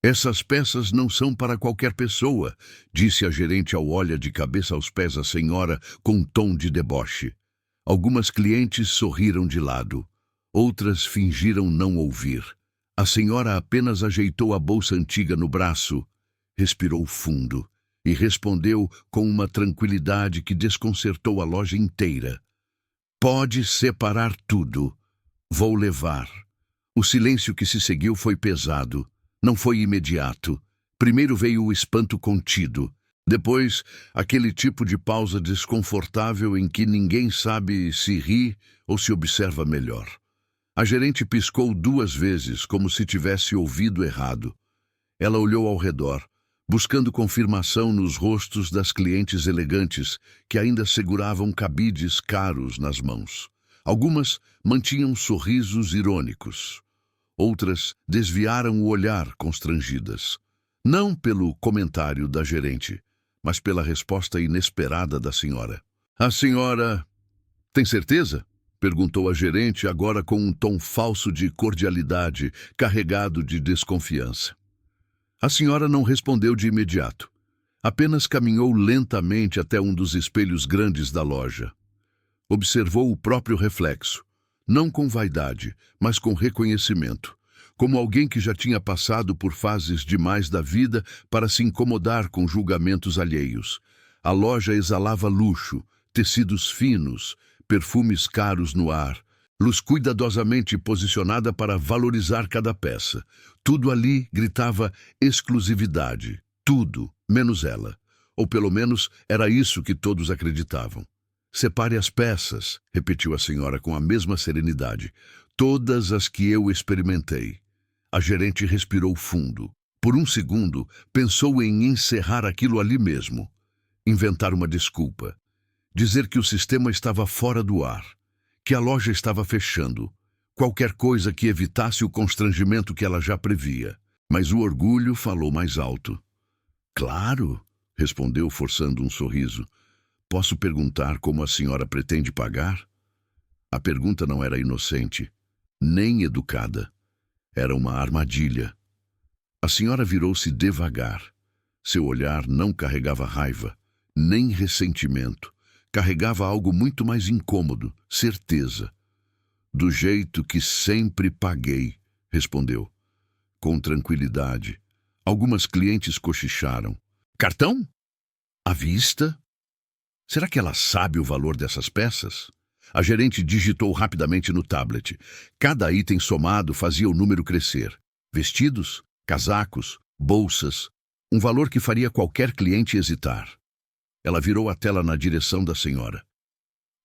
Essas peças não são para qualquer pessoa, disse a gerente ao olhar de cabeça aos pés a senhora com um tom de deboche. Algumas clientes sorriram de lado. Outras fingiram não ouvir. A senhora apenas ajeitou a bolsa antiga no braço, respirou fundo e respondeu com uma tranquilidade que desconcertou a loja inteira. Pode separar tudo. Vou levar. O silêncio que se seguiu foi pesado. Não foi imediato. Primeiro veio o espanto contido. Depois, aquele tipo de pausa desconfortável em que ninguém sabe se ri ou se observa melhor. A gerente piscou 2 vezes, como se tivesse ouvido errado. Ela olhou ao redor, buscando confirmação nos rostos das clientes elegantes que ainda seguravam cabides caros nas mãos. Algumas mantinham sorrisos irônicos. Outras desviaram o olhar constrangidas. Não pelo comentário da gerente, mas pela resposta inesperada da senhora. A senhora tem certeza? Perguntou a gerente, agora com um tom falso de cordialidade, carregado de desconfiança. A senhora não respondeu de imediato. Apenas caminhou lentamente até um dos espelhos grandes da loja. Observou o próprio reflexo, não com vaidade, mas com reconhecimento, como alguém que já tinha passado por fases demais da vida para se incomodar com julgamentos alheios. A loja exalava luxo, tecidos finos, perfumes caros no ar, luz cuidadosamente posicionada para valorizar cada peça. Tudo ali gritava exclusividade, tudo, menos ela. Ou pelo menos era isso que todos acreditavam. Separe as peças, repetiu a senhora com a mesma serenidade. Todas as que eu experimentei. A gerente respirou fundo. Por um segundo, pensou em encerrar aquilo ali mesmo. Inventar uma desculpa. Dizer que o sistema estava fora do ar. Que a loja estava fechando. Qualquer coisa que evitasse o constrangimento que ela já previa. Mas o orgulho falou mais alto. Claro, respondeu forçando um sorriso. Posso perguntar como a senhora pretende pagar? A pergunta não era inocente, nem educada. Era uma armadilha. A senhora virou-se devagar. Seu olhar não carregava raiva, nem ressentimento. Carregava algo muito mais incômodo, certeza. Do jeito que sempre paguei, respondeu. Com tranquilidade. Algumas clientes cochicharam. Cartão? À vista? Será que ela sabe o valor dessas peças? A gerente digitou rapidamente no tablet. Cada item somado fazia o número crescer. Vestidos, casacos, bolsas. Um valor que faria qualquer cliente hesitar. Ela virou a tela na direção da senhora.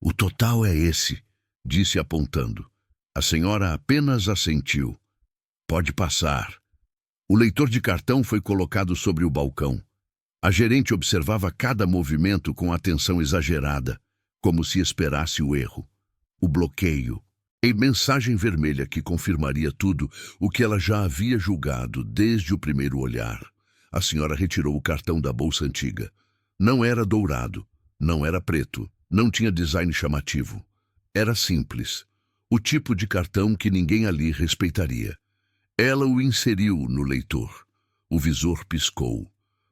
O total é esse, disse apontando. A senhora apenas assentiu. Pode passar. O leitor de cartão foi colocado sobre o balcão. A gerente observava cada movimento com atenção exagerada, como se esperasse o erro, o bloqueio, a mensagem vermelha que confirmaria tudo o que ela já havia julgado desde o primeiro olhar. A senhora retirou o cartão da bolsa antiga. Não era dourado, não era preto, não tinha design chamativo. Era simples, o tipo de cartão que ninguém ali respeitaria. Ela o inseriu no leitor. O visor piscou.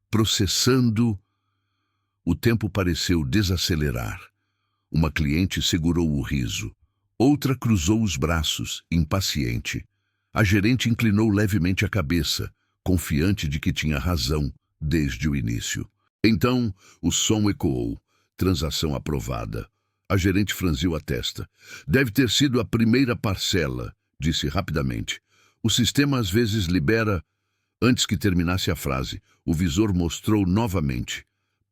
Processando, o tempo pareceu desacelerar. Uma cliente segurou o riso. Outra cruzou os braços, impaciente. A gerente inclinou levemente a cabeça, confiante de que tinha razão desde o início. Então, o som ecoou. Transação aprovada. A gerente franziu a testa. Deve ter sido a primeira parcela, disse rapidamente. O sistema às vezes libera... Antes que terminasse a frase, o visor mostrou novamente.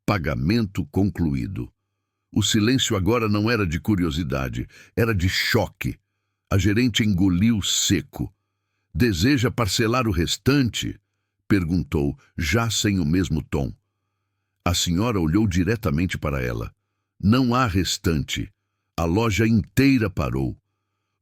Pagamento concluído. O silêncio agora não era de curiosidade, era de choque. A gerente engoliu seco. Deseja parcelar o restante? Perguntou, já sem o mesmo tom. A senhora olhou diretamente para ela. Não há restante. A loja inteira parou.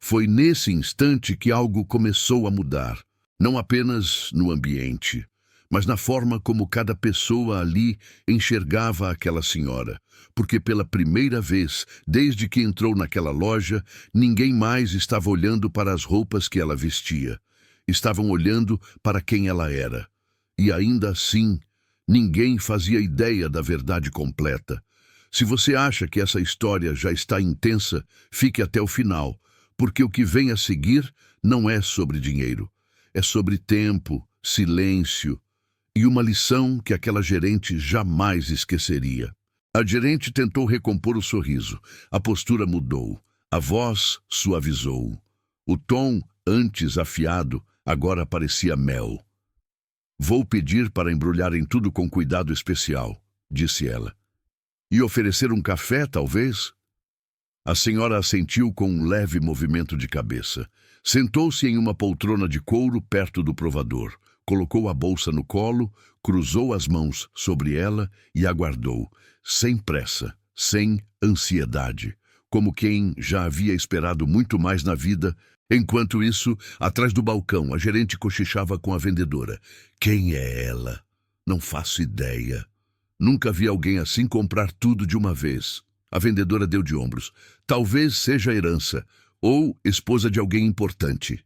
Foi nesse instante que algo começou a mudar. Não apenas no ambiente, mas na forma como cada pessoa ali enxergava aquela senhora, porque pela primeira vez, desde que entrou naquela loja, ninguém mais estava olhando para as roupas que ela vestia. Estavam olhando para quem ela era. E ainda assim, ninguém fazia ideia da verdade completa. Se você acha que essa história já está intensa, fique até o final, porque o que vem a seguir não é sobre dinheiro. É sobre tempo, silêncio e uma lição que aquela gerente jamais esqueceria. A gerente tentou recompor o sorriso. A postura mudou. A voz suavizou. O tom, antes afiado, agora parecia mel. Vou pedir para embrulharem tudo com cuidado especial, disse ela. E oferecer um café, talvez? A senhora assentiu com um leve movimento de cabeça. Sentou-se em uma poltrona de couro perto do provador. Colocou a bolsa no colo, cruzou as mãos sobre ela e aguardou, sem pressa, sem ansiedade, como quem já havia esperado muito mais na vida. Enquanto isso, atrás do balcão, a gerente cochichava com a vendedora. Quem é ela? Não faço ideia. Nunca vi alguém assim comprar tudo de uma vez. A vendedora deu de ombros. Talvez seja herança, ou esposa de alguém importante.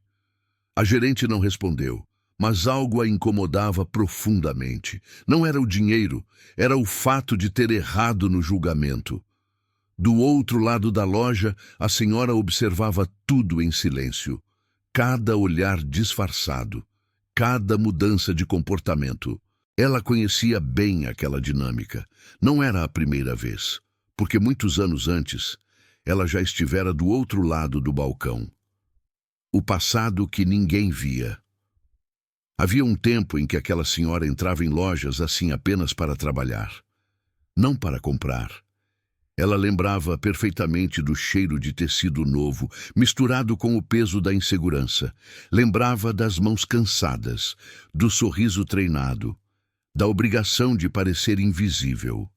A gerente não respondeu, mas algo a incomodava profundamente. Não era o dinheiro, era o fato de ter errado no julgamento. Do outro lado da loja, a senhora observava tudo em silêncio. Cada olhar disfarçado, cada mudança de comportamento. Ela conhecia bem aquela dinâmica. Não era a primeira vez, porque muitos anos antes, ela já estivera do outro lado do balcão. O passado que ninguém via. Havia um tempo em que aquela senhora entrava em lojas assim apenas para trabalhar, não para comprar. Ela lembrava perfeitamente do cheiro de tecido novo, misturado com o peso da insegurança. Lembrava das mãos cansadas, do sorriso treinado, da obrigação de parecer invisível.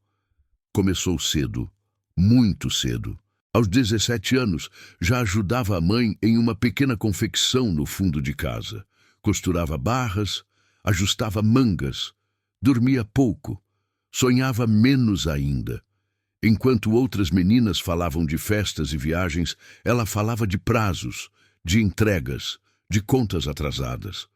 Começou cedo, muito cedo. Aos 17 anos, já ajudava a mãe em uma pequena confecção no fundo de casa. Costurava barras, ajustava mangas, dormia pouco, sonhava menos ainda. Enquanto outras meninas falavam de festas e viagens, ela falava de prazos, de entregas, de contas atrasadas.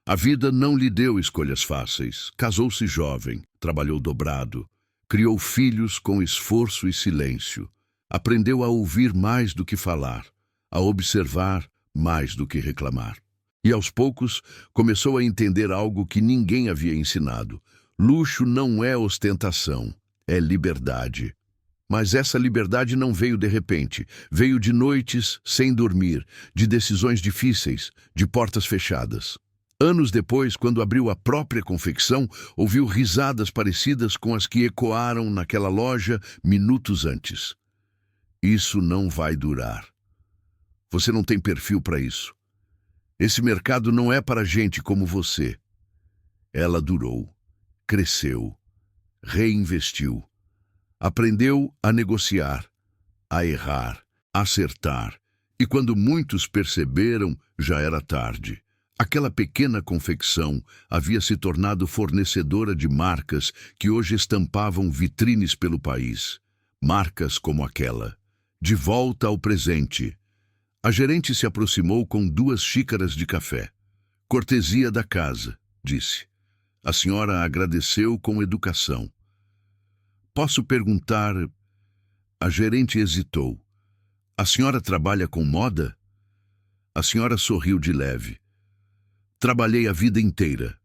A vida não lhe deu escolhas fáceis. Casou-se jovem, trabalhou dobrado, criou filhos com esforço e silêncio. Aprendeu a ouvir mais do que falar, a observar mais do que reclamar. E aos poucos começou a entender algo que ninguém havia ensinado. Luxo não é ostentação, é liberdade. Mas essa liberdade não veio de repente. Veio de noites sem dormir, de decisões difíceis, de portas fechadas. Anos depois, quando abriu a própria confecção, ouviu risadas parecidas com as que ecoaram naquela loja minutos antes. Isso não vai durar. Você não tem perfil para isso. Esse mercado não é para gente como você. Ela durou, cresceu, reinvestiu. Aprendeu a negociar, a errar, a acertar. E quando muitos perceberam, já era tarde. Aquela pequena confecção havia se tornado fornecedora de marcas que hoje estampavam vitrines pelo país. Marcas como aquela. De volta ao presente. A gerente se aproximou com 2 xícaras de café. Cortesia da casa, disse. A senhora agradeceu com educação. Posso perguntar... A gerente hesitou. A senhora trabalha com moda? A senhora sorriu de leve. Trabalhei a vida inteira.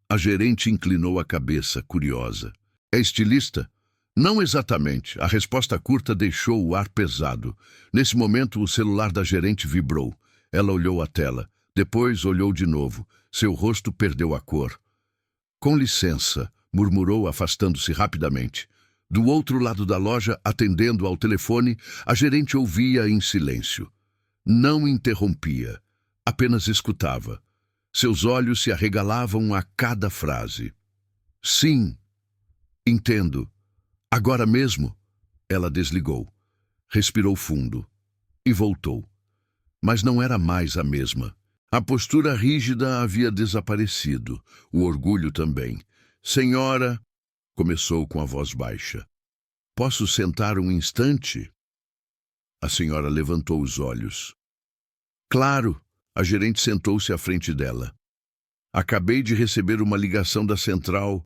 A gerente inclinou a cabeça, curiosa. É estilista? Não exatamente. A resposta curta deixou o ar pesado. Nesse momento, o celular da gerente vibrou. Ela olhou a tela. Depois olhou de novo. Seu rosto perdeu a cor. Com licença, murmurou, afastando-se rapidamente. Do outro lado da loja, atendendo ao telefone, a gerente ouvia em silêncio. Não interrompia, apenas escutava. Seus olhos se arregalavam a cada frase. Sim, entendo. Agora mesmo? Ela desligou. Respirou fundo. E voltou. Mas não era mais a mesma. A postura rígida havia desaparecido. O orgulho também. Senhora, começou com a voz baixa. Posso sentar um instante? A senhora levantou os olhos. Claro, a gerente sentou-se à frente dela. Acabei de receber uma ligação da central.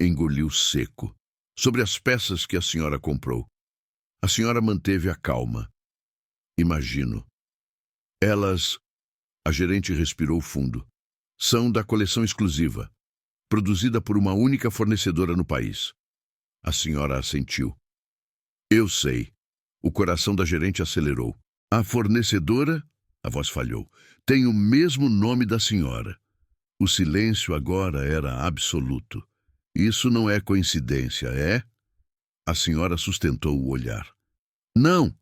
Engoliu seco. Sobre as peças que a senhora comprou. A senhora manteve a calma. Imagino. Elas... A gerente respirou fundo. São da coleção exclusiva, produzida por uma única fornecedora no país. A senhora assentiu. Eu sei. O coração da gerente acelerou. A fornecedora, a voz falhou, tem o mesmo nome da senhora. O silêncio agora era absoluto. Isso não é coincidência, é? A senhora sustentou o olhar. Não!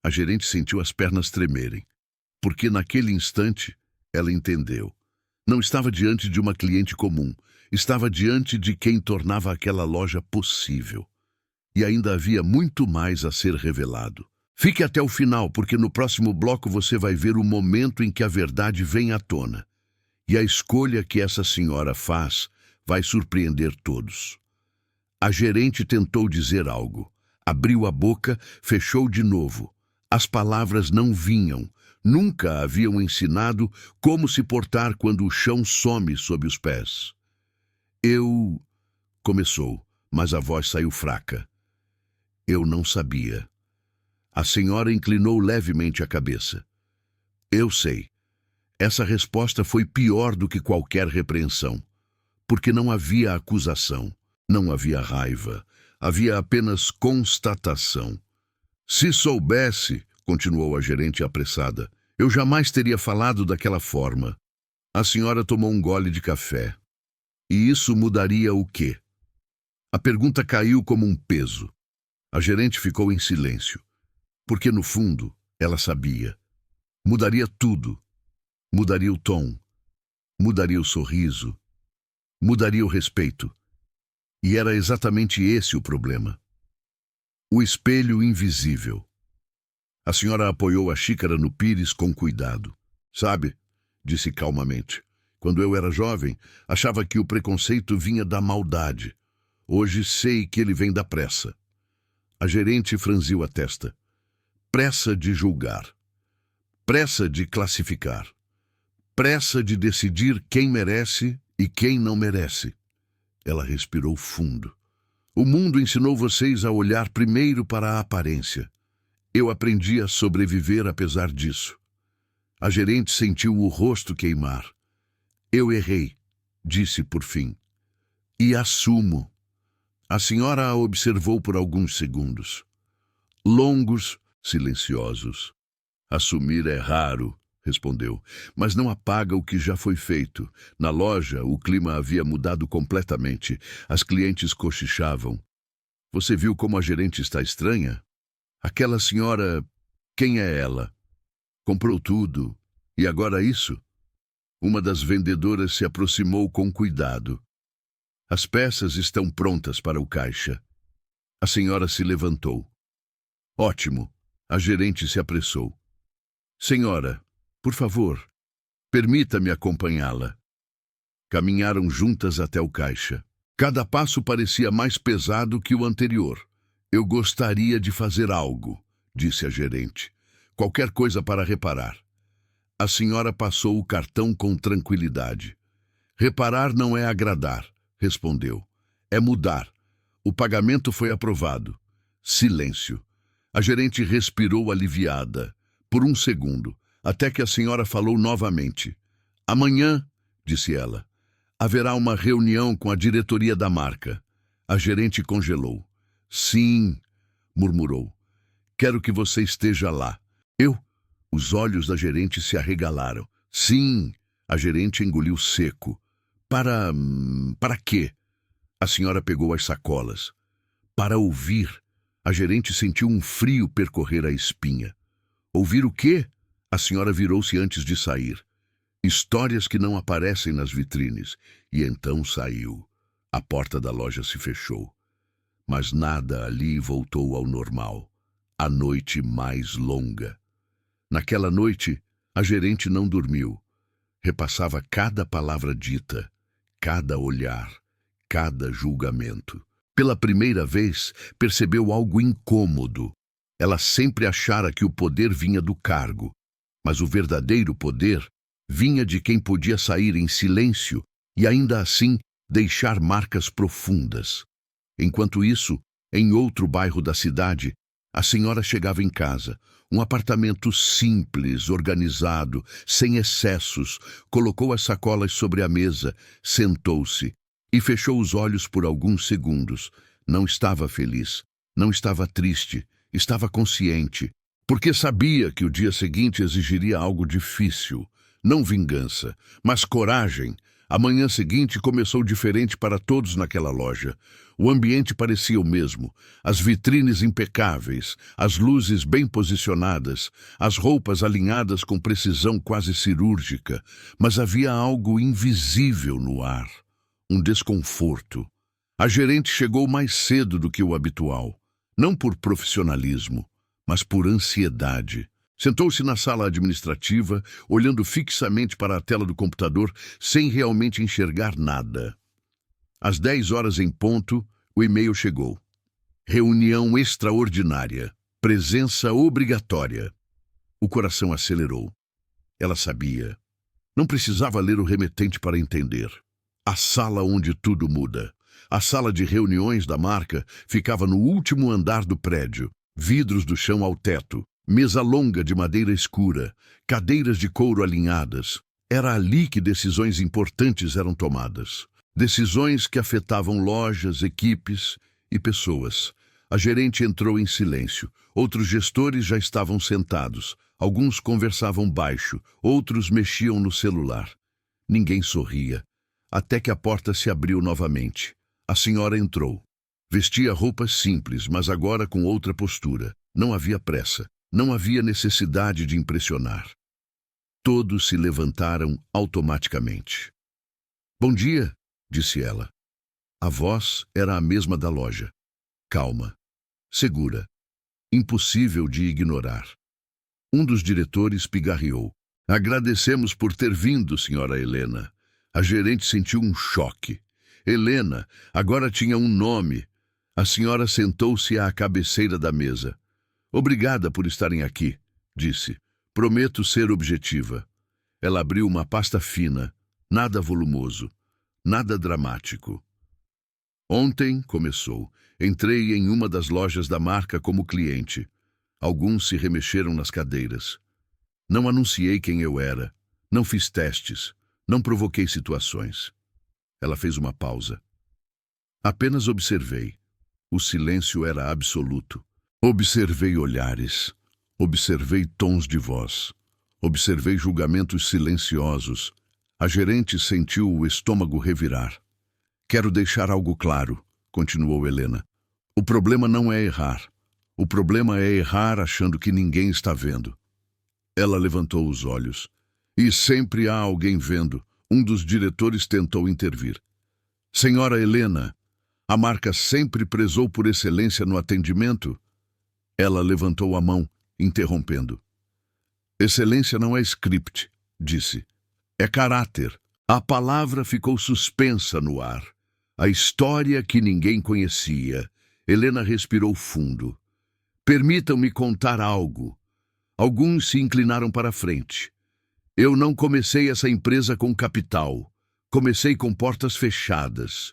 A gerente sentiu as pernas tremerem, porque naquele instante ela entendeu. Não estava diante de uma cliente comum, estava diante de quem tornava aquela loja possível. E ainda havia muito mais a ser revelado. Fique até o final, porque no próximo bloco você vai ver o momento em que a verdade vem à tona. E a escolha que essa senhora faz vai surpreender todos. A gerente tentou dizer algo. Abriu a boca, fechou de novo. As palavras não vinham. Nunca a haviam ensinado como se portar quando o chão some sob os pés. Eu... Começou, mas a voz saiu fraca. Eu não sabia. A senhora inclinou levemente a cabeça. Eu sei. Essa resposta foi pior do que qualquer repreensão, porque não havia acusação, não havia raiva, havia apenas constatação. Se soubesse, continuou a gerente apressada, eu jamais teria falado daquela forma. A senhora tomou um gole de café. E isso mudaria o quê? A pergunta caiu como um peso. A gerente ficou em silêncio, porque no fundo ela sabia. Mudaria tudo. Mudaria o tom. Mudaria o sorriso. Mudaria o respeito. E era exatamente esse o problema. O espelho invisível. A senhora apoiou a xícara no pires com cuidado. Sabe, disse calmamente, quando eu era jovem, achava que o preconceito vinha da maldade. Hoje sei que ele vem da pressa. A gerente franziu a testa. Pressa de julgar. Pressa de classificar. Pressa de decidir quem merece e quem não merece. Ela respirou fundo. O mundo ensinou vocês a olhar primeiro para a aparência. Eu aprendi a sobreviver apesar disso. A gerente sentiu o rosto queimar. Eu errei, disse por fim. E assumo. A senhora a observou por alguns segundos. Longos, silenciosos. Assumir é raro, respondeu, mas não apaga o que já foi feito. Na loja, o clima havia mudado completamente. As clientes cochichavam. Você viu como a gerente está estranha? Aquela senhora, quem é ela? Comprou tudo. E agora isso? Uma das vendedoras se aproximou com cuidado. As peças estão prontas para o caixa. A senhora se levantou. Ótimo. A gerente se apressou. Senhora, por favor, permita-me acompanhá-la. Caminharam juntas até o caixa. Cada passo parecia mais pesado que o anterior. Eu gostaria de fazer algo, disse a gerente. Qualquer coisa para reparar. A senhora passou o cartão com tranquilidade. Reparar não é agradar, respondeu. É mudar. O pagamento foi aprovado. Silêncio. A gerente respirou aliviada. Por um segundo, até que a senhora falou novamente. Amanhã, disse ela, haverá uma reunião com a diretoria da marca. A gerente congelou. Sim, murmurou. Quero que você esteja lá. Eu? Os olhos da gerente se arregalaram. Sim, a gerente engoliu seco. Para quê? A senhora pegou as sacolas. Para ouvir. A gerente sentiu um frio percorrer a espinha. Ouvir o quê? A senhora virou-se antes de sair. Histórias que não aparecem nas vitrines. E então saiu. A porta da loja se fechou. Mas nada ali voltou ao normal. A noite mais longa. Naquela noite, a gerente não dormiu. Repassava cada palavra dita, cada olhar, cada julgamento. Pela primeira vez, percebeu algo incômodo. Ela sempre achara que o poder vinha do cargo, mas o verdadeiro poder Vinha de quem podia sair em silêncio e ainda assim deixar marcas profundas. Enquanto isso, em outro bairro da cidade, a senhora chegava em casa, um apartamento simples, organizado, sem excessos, colocou as sacolas sobre a mesa, sentou-se e fechou os olhos por alguns segundos. Não estava feliz, não estava triste, estava consciente, porque sabia que o dia seguinte exigiria algo difícil, não vingança, mas coragem. A manhã seguinte começou diferente para todos naquela loja. O ambiente parecia o mesmo, as vitrines impecáveis, as luzes bem posicionadas, as roupas alinhadas com precisão quase cirúrgica, mas havia algo invisível no ar, um desconforto. A gerente chegou mais cedo do que o habitual, não por profissionalismo, mas por ansiedade. Sentou-se na sala administrativa, olhando fixamente para a tela do computador, sem realmente enxergar nada. Às 10 horas em ponto, o e-mail chegou. Reunião extraordinária. Presença obrigatória. O coração acelerou. Ela sabia. Não precisava ler o remetente para entender. A sala onde tudo muda. A sala de reuniões da marca ficava no último andar do prédio. Vidros do chão ao teto. Mesa longa de madeira escura, cadeiras de couro alinhadas. Era ali que decisões importantes eram tomadas. Decisões que afetavam lojas, equipes e pessoas. A gerente entrou em silêncio. Outros gestores já estavam sentados. Alguns conversavam baixo, outros mexiam no celular. Ninguém sorria, até que a porta se abriu novamente. A senhora entrou. Vestia roupas simples, mas agora com outra postura. Não havia pressa. Não havia necessidade de impressionar. Todos se levantaram automaticamente. Bom dia, disse ela. A voz era a mesma da loja. Calma, segura, impossível de ignorar. Um dos diretores pigarreou. Agradecemos por ter vindo, senhora Helena. A gerente sentiu um choque. Helena agora tinha um nome. A senhora sentou-se à cabeceira da mesa. Obrigada por estarem aqui, disse. Prometo ser objetiva. Ela abriu uma pasta fina, nada volumoso, nada dramático. Ontem, começou, entrei em uma das lojas da marca como cliente. Alguns se remexeram nas cadeiras. Não anunciei quem eu era, não fiz testes, não provoquei situações. Ela fez uma pausa. Apenas observei. O silêncio era absoluto. Observei olhares, observei tons de voz, observei julgamentos silenciosos. A gerente sentiu o estômago revirar. Quero deixar algo claro, continuou Helena. O problema não é errar. O problema é errar achando que ninguém está vendo. Ela levantou os olhos. E sempre há alguém vendo. Um dos diretores tentou intervir. Senhora Helena, a marca sempre prezou por excelência no atendimento. Ela levantou a mão, interrompendo. Excelência não é script, disse. É caráter. A palavra ficou suspensa no ar. A história que ninguém conhecia. Helena respirou fundo. Permitam-me contar algo. Alguns se inclinaram para a frente. Eu não comecei essa empresa com capital. Comecei com portas fechadas.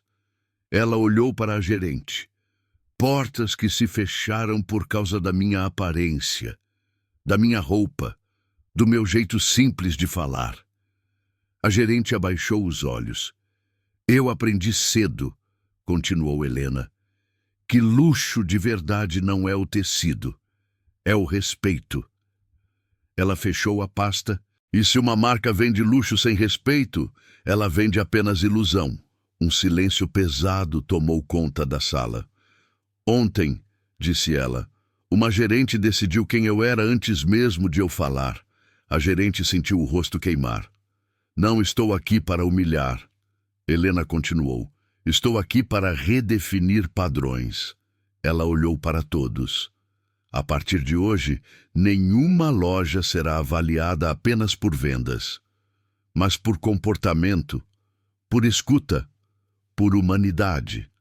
Ela olhou para a gerente. Portas que se fecharam por causa da minha aparência, da minha roupa, do meu jeito simples de falar. A gerente abaixou os olhos. Eu aprendi cedo, continuou Helena, que luxo de verdade não é o tecido, é o respeito. Ela fechou a pasta, e se uma marca vende luxo sem respeito, ela vende apenas ilusão. Um silêncio pesado tomou conta da sala. Ontem, disse ela, uma gerente decidiu quem eu era antes mesmo de eu falar. A gerente sentiu o rosto queimar. Não estou aqui para humilhar. Helena continuou. Estou aqui para redefinir padrões. Ela olhou para todos. A partir de hoje, nenhuma loja será avaliada apenas por vendas, mas por comportamento, por escuta, por humanidade.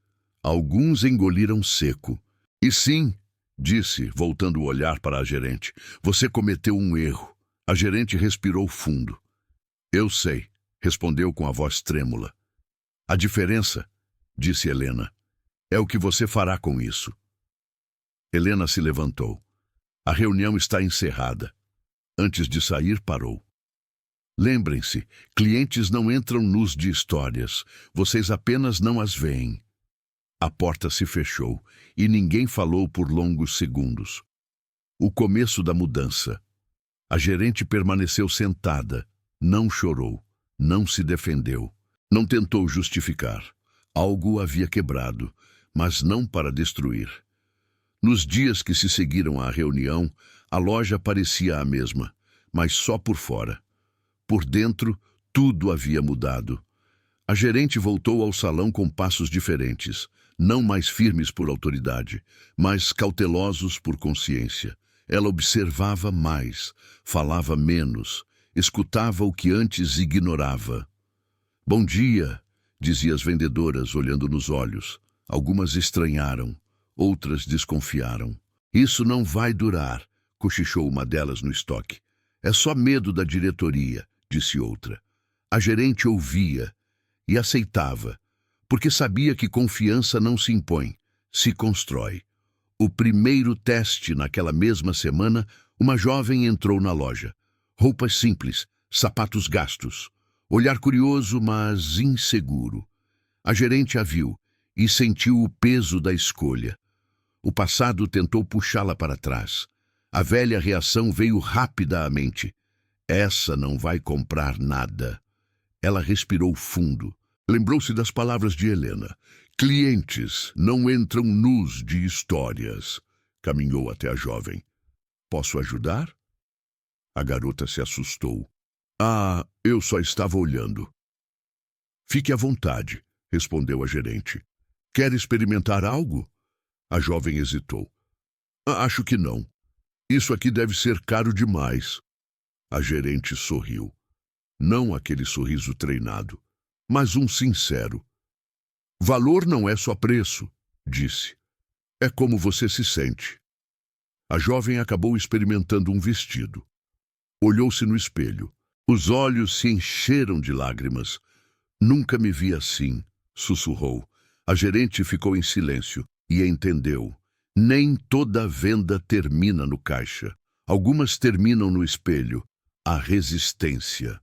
Alguns engoliram seco. E sim, disse, voltando o olhar para a gerente, você cometeu um erro. A gerente respirou fundo. Eu sei, respondeu com a voz trêmula. A diferença, disse Helena, é o que você fará com isso. Helena se levantou. A reunião está encerrada. Antes de sair, parou. Lembrem-se, clientes não entram nus de histórias. Vocês apenas não as veem. A porta se fechou e ninguém falou por longos segundos. O começo da mudança. A gerente permaneceu sentada. Não chorou. Não se defendeu. Não tentou justificar. Algo havia quebrado, mas não para destruir. Nos dias que se seguiram à reunião, a loja parecia a mesma, mas só por fora. Por dentro, tudo havia mudado. A gerente voltou ao salão com passos diferentes, não mais firmes por autoridade, mas cautelosos por consciência. Ela observava mais, falava menos, escutava o que antes ignorava. Bom dia, dizia as vendedoras, olhando nos olhos. Algumas estranharam, outras desconfiaram. Isso não vai durar, cochichou uma delas no estoque. É só medo da diretoria, disse outra. A gerente ouvia e aceitava, porque sabia que confiança não se impõe, se constrói. O primeiro teste naquela mesma semana, uma jovem entrou na loja. Roupas simples, sapatos gastos. Olhar curioso, mas inseguro. A gerente a viu e sentiu o peso da escolha. O passado tentou puxá-la para trás. A velha reação veio rápida à mente. Essa não vai comprar nada. Ela respirou fundo. Lembrou-se das palavras de Helena. Clientes não entram nus de histórias. Caminhou até a jovem. Posso ajudar? A garota se assustou. Ah, eu só estava olhando. Fique à vontade, respondeu a gerente. Quer experimentar algo? A jovem hesitou. Acho que não. Isso aqui deve ser caro demais. A gerente sorriu. Não aquele sorriso treinado, mas um sincero. Valor não é só preço, disse. É como você se sente. A jovem acabou experimentando um vestido. Olhou-se no espelho. Os olhos se encheram de lágrimas. Nunca me vi assim, sussurrou. A gerente ficou em silêncio e entendeu. Nem toda venda termina no caixa. Algumas terminam no espelho. A resistência.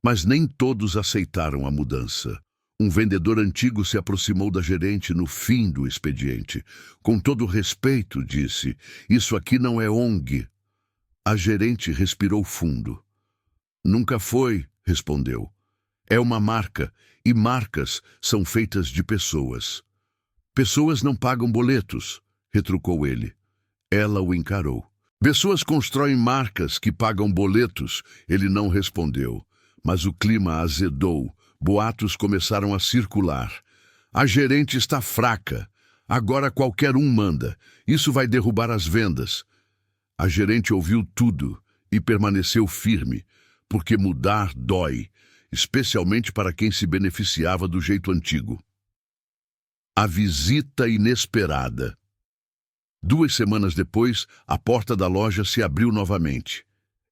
Mas nem todos aceitaram a mudança. Um vendedor antigo se aproximou da gerente no fim do expediente. Com todo respeito, disse, isso aqui não é ONG. A gerente respirou fundo. Nunca foi, respondeu. É uma marca, e marcas são feitas de pessoas. Pessoas não pagam boletos, retrucou ele. Ela o encarou. Pessoas constroem marcas que pagam boletos, ele não respondeu. Mas o clima azedou, boatos começaram a circular. A gerente está fraca, agora qualquer um manda, isso vai derrubar as vendas. A gerente ouviu tudo e permaneceu firme, porque mudar dói, especialmente para quem se beneficiava do jeito antigo. A visita inesperada. 2 semanas depois, a porta da loja se abriu novamente.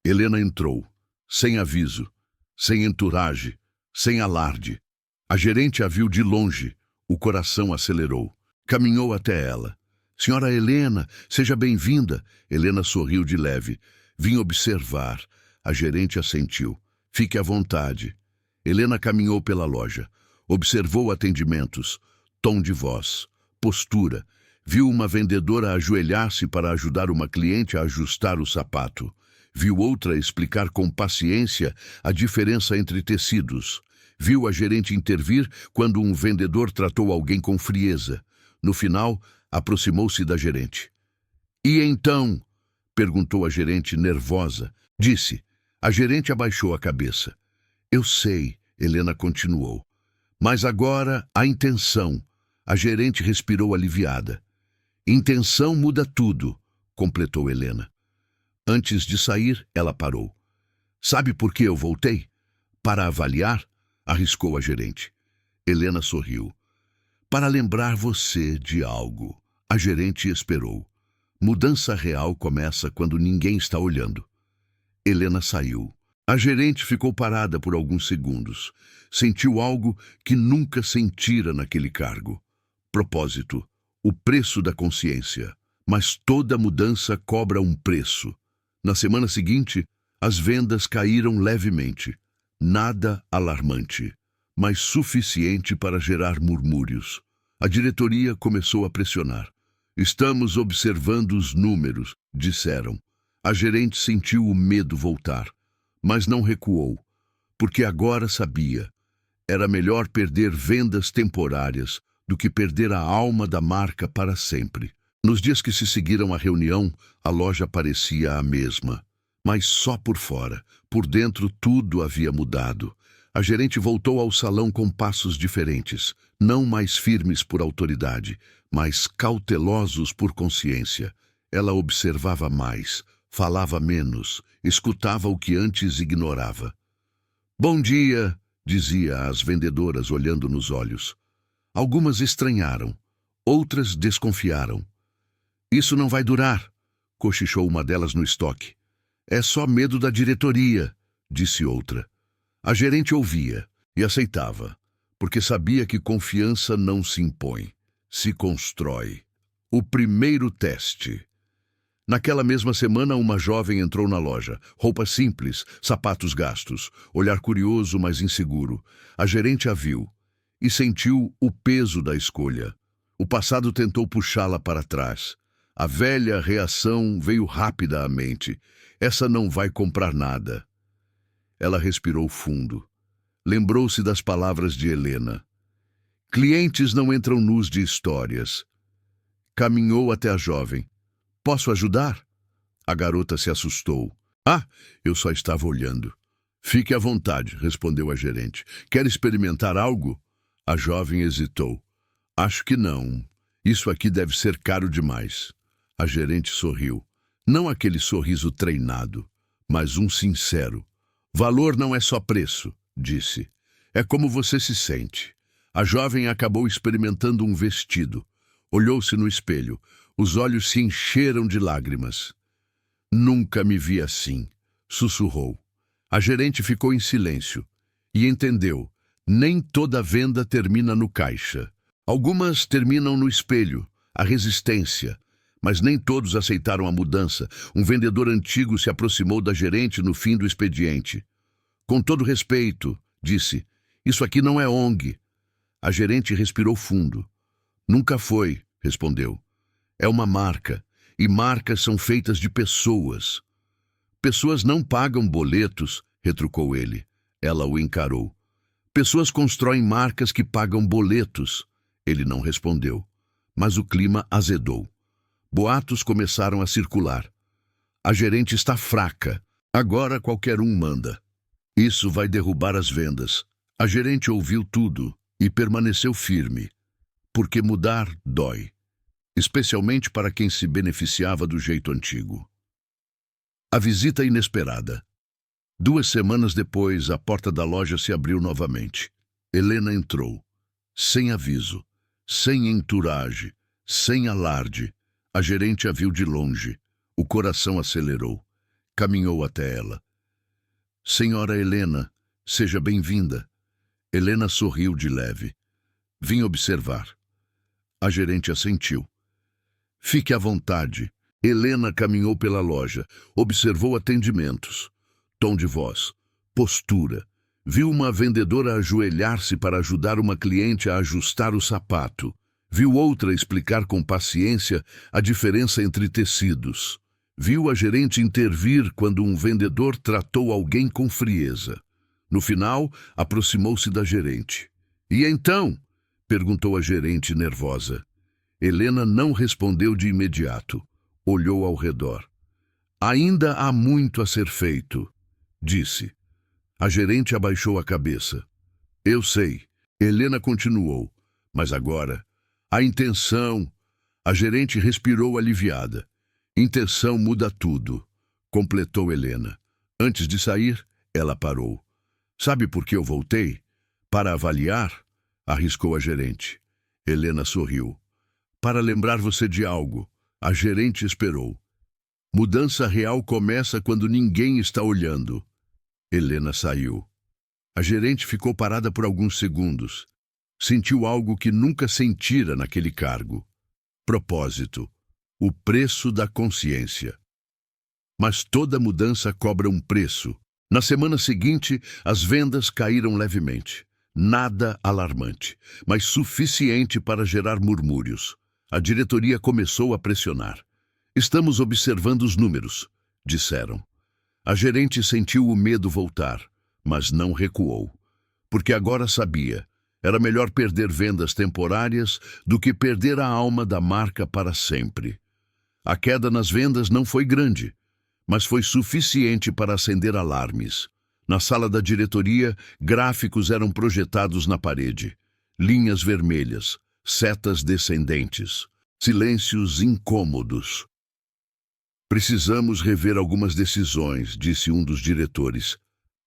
Helena entrou, sem aviso, sem entourage, sem alarde. A gerente a viu de longe, o coração acelerou. Caminhou até ela. Senhora Helena, seja bem-vinda. Helena sorriu de leve. Vim observar. A gerente assentiu. Fique à vontade. Helena caminhou pela loja. Observou atendimentos, tom de voz, postura. Viu uma vendedora ajoelhar-se para ajudar uma cliente a ajustar o sapato. Viu outra explicar com paciência a diferença entre tecidos. Viu a gerente intervir quando um vendedor tratou alguém com frieza. No final, aproximou-se da gerente. E então? Perguntou a gerente nervosa. Disse. A gerente abaixou a cabeça. Eu sei, Helena continuou. Mas agora, a intenção. A gerente respirou aliviada. Intenção muda tudo, completou Helena. Antes de sair, ela parou. Sabe por que eu voltei? Para avaliar, arriscou a gerente. Helena sorriu. Para lembrar você de algo. A gerente esperou. Mudança real começa quando ninguém está olhando. Helena saiu. A gerente ficou parada por alguns segundos. Sentiu algo que nunca sentira naquele cargo. Propósito, o preço da consciência. Mas toda mudança cobra um preço. Na semana seguinte, as vendas caíram levemente. Nada alarmante, mas suficiente para gerar murmúrios. A diretoria começou a pressionar. Estamos observando os números, disseram. A gerente sentiu o medo voltar, mas não recuou, porque agora sabia. Era melhor perder vendas temporárias do que perder a alma da marca para sempre. Nos dias que se seguiram à reunião, a loja parecia a mesma, mas só por fora. Por dentro tudo havia mudado. A gerente voltou ao salão com passos diferentes, não mais firmes por autoridade, mas cautelosos por consciência. Ela observava mais, falava menos, escutava o que antes ignorava. "Bom dia", dizia às vendedoras olhando nos olhos. Algumas estranharam, outras desconfiaram. "Isso não vai durar", cochichou uma delas no estoque. "É só medo da diretoria", disse outra. A gerente ouvia e aceitava, porque sabia que confiança não se impõe, se constrói. O primeiro teste. Naquela mesma semana, uma jovem entrou na loja. Roupas simples, sapatos gastos, olhar curioso, mas inseguro. A gerente a viu e sentiu o peso da escolha. O passado tentou puxá-la para trás. A velha reação veio rápida à mente. Essa não vai comprar nada. Ela respirou fundo. Lembrou-se das palavras de Helena. Clientes não entram nus de histórias. Caminhou até a jovem. Posso ajudar? A garota se assustou. Ah, eu só estava olhando. Fique à vontade, respondeu a gerente. Quer experimentar algo? A jovem hesitou. Acho que não. Isso aqui deve ser caro demais. A gerente sorriu. Não aquele sorriso treinado, mas um sincero. Valor não é só preço, disse. É como você se sente. A jovem acabou experimentando um vestido. Olhou-se no espelho. Os olhos se encheram de lágrimas. Nunca me vi assim, sussurrou. A gerente ficou em silêncio e entendeu. Nem toda venda termina no caixa. Algumas terminam no espelho, a resistência. Mas nem todos aceitaram a mudança. Um vendedor antigo se aproximou da gerente no fim do expediente. Com todo respeito, disse, isso aqui não é ONG. A gerente respirou fundo. Nunca foi, respondeu. É uma marca, e marcas são feitas de pessoas. Pessoas não pagam boletos, retrucou ele. Ela o encarou. Pessoas constroem marcas que pagam boletos. Ele não respondeu, mas o clima azedou. Boatos começaram a circular. A gerente está fraca. Agora qualquer um manda. Isso vai derrubar as vendas. A gerente ouviu tudo e permaneceu firme, porque mudar dói, especialmente para quem se beneficiava do jeito antigo. A visita inesperada. 2 semanas depois, a porta da loja se abriu novamente. Helena entrou, sem aviso, sem entourage, sem alarde. A gerente a viu de longe. O coração acelerou. Caminhou até ela. Senhora Helena, seja bem-vinda. Helena sorriu de leve. Vim observar. A gerente assentiu. Fique à vontade. Helena caminhou pela loja, observou atendimentos, tom de voz, postura. Viu uma vendedora ajoelhar-se para ajudar uma cliente a ajustar o sapato. Viu outra explicar com paciência a diferença entre tecidos. Viu a gerente intervir quando um vendedor tratou alguém com frieza. No final, aproximou-se da gerente. E então? Perguntou a gerente nervosa. Helena não respondeu de imediato. Olhou ao redor. Ainda há muito a ser feito, disse. A gerente abaixou a cabeça. Eu sei. Helena continuou. Mas agora, a intenção... A gerente respirou aliviada. Intenção muda tudo, completou Helena. Antes de sair, ela parou. Sabe por que eu voltei? Para avaliar? Arriscou a gerente. Helena sorriu. Para lembrar você de algo. A gerente esperou. Mudança real começa quando ninguém está olhando. Helena saiu. A gerente ficou parada por alguns segundos. Sentiu algo que nunca sentira naquele cargo. Propósito. O preço da consciência. Mas toda mudança cobra um preço. Na semana seguinte, as vendas caíram levemente. Nada alarmante, mas suficiente para gerar murmúrios. A diretoria começou a pressionar. Estamos observando os números, disseram. A gerente sentiu o medo voltar, mas não recuou. Porque agora sabia, era melhor perder vendas temporárias do que perder a alma da marca para sempre. A queda nas vendas não foi grande, mas foi suficiente para acender alarmes. Na sala da diretoria, gráficos eram projetados na parede. Linhas vermelhas, setas descendentes, silêncios incômodos. Precisamos rever algumas decisões, disse um dos diretores.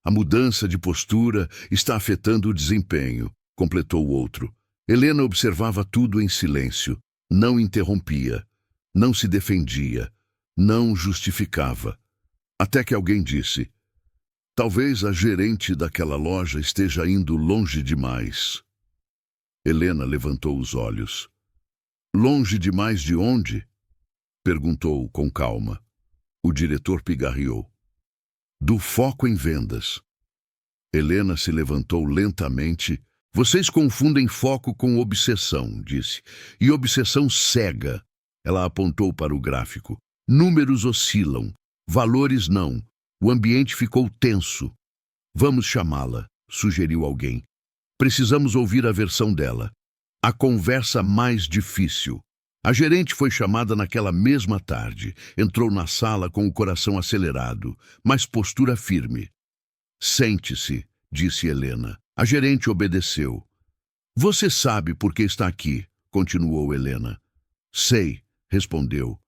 A mudança de postura está afetando o desempenho, completou o outro. Helena observava tudo em silêncio, não interrompia, não se defendia, não justificava. Até que alguém disse: talvez a gerente daquela loja esteja indo longe demais. Helena levantou os olhos. Longe demais de onde? Perguntou com calma. O diretor pigarreou. Do foco em vendas. Helena se levantou lentamente. Vocês confundem foco com obsessão, disse. E obsessão cega. Ela apontou para o gráfico. Números oscilam, valores não. O ambiente ficou tenso. Vamos chamá-la, sugeriu alguém. Precisamos ouvir a versão dela. A conversa mais difícil. A gerente foi chamada naquela mesma tarde. Entrou na sala com o coração acelerado, mas postura firme. Sente-se, disse Helena. A gerente obedeceu. Você sabe por que está aqui, continuou Helena. Sei, respondeu.